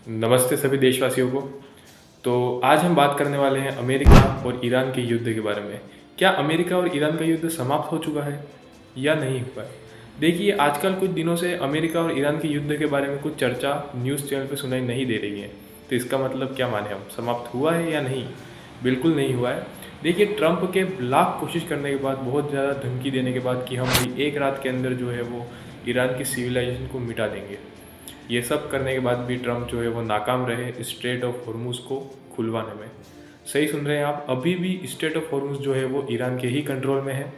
नमस्ते सभी देशवासियों को। तो आज हम बात करने वाले हैं अमेरिका और ईरान के युद्ध के बारे में। क्या अमेरिका और ईरान का युद्ध समाप्त हो चुका है या नहीं हुआ है? देखिए, आजकल कुछ दिनों से अमेरिका और ईरान के युद्ध के बारे में कुछ चर्चा न्यूज़ चैनल पे सुनाई नहीं दे रही है। तो इसका मतलब क्या माने हम, समाप्त हुआ है या नहीं? बिल्कुल नहीं हुआ है। देखिए, ट्रंप के लाख कोशिश करने के बाद, बहुत ज़्यादा धमकी देने के बाद कि हम भाई एक रात के अंदर जो है वो ईरान की सिविलाइजेशन को मिटा देंगे, ये सब करने के बाद भी ट्रम्प जो है वो नाकाम रहे स्ट्रेट ऑफ हॉर्मुज़ को खुलवाने में। सही सुन रहे हैं आप, अभी भी स्ट्रेट ऑफ हॉर्मुज़ जो है वो ईरान के ही कंट्रोल में है।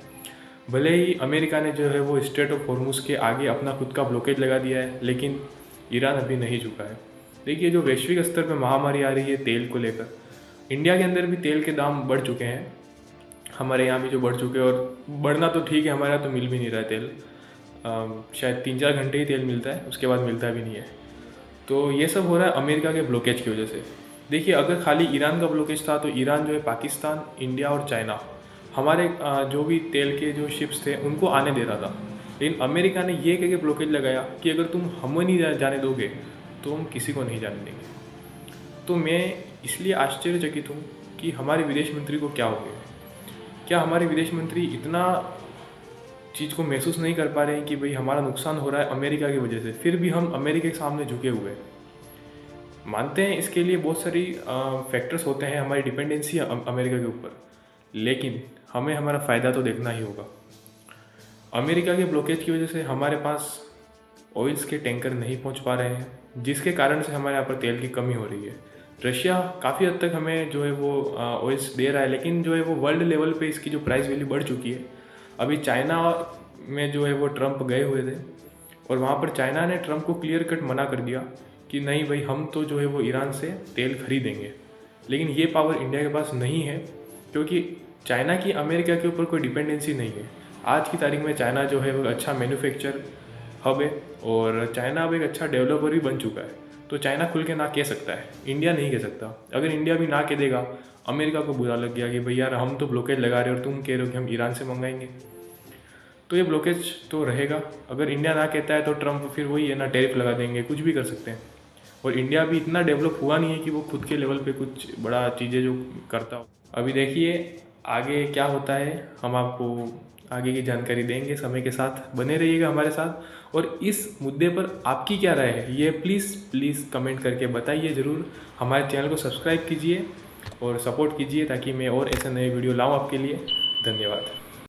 भले ही अमेरिका ने जो है वो स्ट्रेट ऑफ हॉर्मुज़ के आगे अपना खुद का ब्लॉकेज लगा दिया है, लेकिन ईरान अभी नहीं झुका है। देखिए, जो वैश्विक स्तर पर महामारी आ रही है तेल को लेकर, इंडिया के अंदर भी तेल के दाम बढ़ चुके हैं। हमारे यहाँ भी जो बढ़ चुके हैं, और बढ़ना तो ठीक है, हमारे यहाँ तो मिल भी नहीं रहा है तेल। शायद 3-4 घंटे ही तेल मिलता है, उसके बाद मिलता भी नहीं है। तो ये सब हो रहा है अमेरिका के ब्लॉकेज की वजह से। देखिए, अगर खाली ईरान का ब्लॉकेज था तो ईरान जो है पाकिस्तान, इंडिया और चाइना, हमारे जो भी तेल के जो शिप्स थे उनको आने दे रहा था। लेकिन अमेरिका ने ये कह के ब्लॉकेज लगाया कि अगर तुम हमें नहीं जाने दोगे तो हम किसी को नहीं जाने देंगे। तो मैं इसलिए आश्चर्यचकित हूँ कि हमारे विदेश मंत्री को क्या हो गया। क्या हमारे विदेश मंत्री इतना चीज़ को महसूस नहीं कर पा रहे हैं कि भाई हमारा नुकसान हो रहा है अमेरिका की वजह से, फिर भी हम अमेरिका के सामने झुके हुए हैं? मानते हैं इसके लिए बहुत सारी फैक्टर्स होते हैं, हमारी डिपेंडेंसी अमेरिका के ऊपर, लेकिन हमें हमारा फ़ायदा तो देखना ही होगा। अमेरिका के ब्लॉकेज की वजह से हमारे पास ऑयल्स के टैंकर नहीं पहुंच पा रहे हैं, जिसके कारण से हमारे यहाँ पर तेल की कमी हो रही है। रशिया काफ़ी हद तक हमें जो है वो ऑयल्स दे रहा है, लेकिन जो है वो वर्ल्ड लेवल पे इसकी जो प्राइस वैल्यू बढ़ चुकी है। अभी चाइना में जो है वो ट्रंप गए हुए थे, और वहाँ पर चाइना ने ट्रंप को क्लियर कट मना कर दिया कि नहीं भाई, हम तो जो है वो ईरान से तेल खरीदेंगे। लेकिन ये पावर इंडिया के पास नहीं है, क्योंकि चाइना की अमेरिका के ऊपर कोई डिपेंडेंसी नहीं है। आज की तारीख में चाइना जो है वो अच्छा मैन्युफैक्चर हब है, और चाइना अब एक अच्छा डेवलपर भी बन चुका है। तो चाइना खुल के ना कह सकता है, इंडिया नहीं कह सकता। अगर इंडिया भी ना कह देगा, अमेरिका को बुरा लग गया कि भाई यार, हम तो ब्लॉकेज लगा रहे हो और तुम कह रहे हो कि हम ईरान से मंगाएंगे, तो ये ब्लॉकेज तो रहेगा। अगर इंडिया ना कहता है तो ट्रम्प फिर वही है ना, टैरिफ लगा देंगे, कुछ भी कर सकते हैं। और इंडिया भी इतना डेवलप हुआ नहीं है कि वो खुद के लेवल पे कुछ बड़ा चीज़ें जो करता हो। अभी देखिए आगे क्या होता है, हम आपको आगे की जानकारी देंगे समय के साथ। बने रहिएगा हमारे साथ, और इस मुद्दे पर आपकी क्या राय है ये प्लीज़ प्लीज़ कमेंट करके बताइए ज़रूर। हमारे चैनल को सब्सक्राइब कीजिए और सपोर्ट कीजिए, ताकि मैं और ऐसे नए वीडियो लाऊँ आपके लिए। धन्यवाद।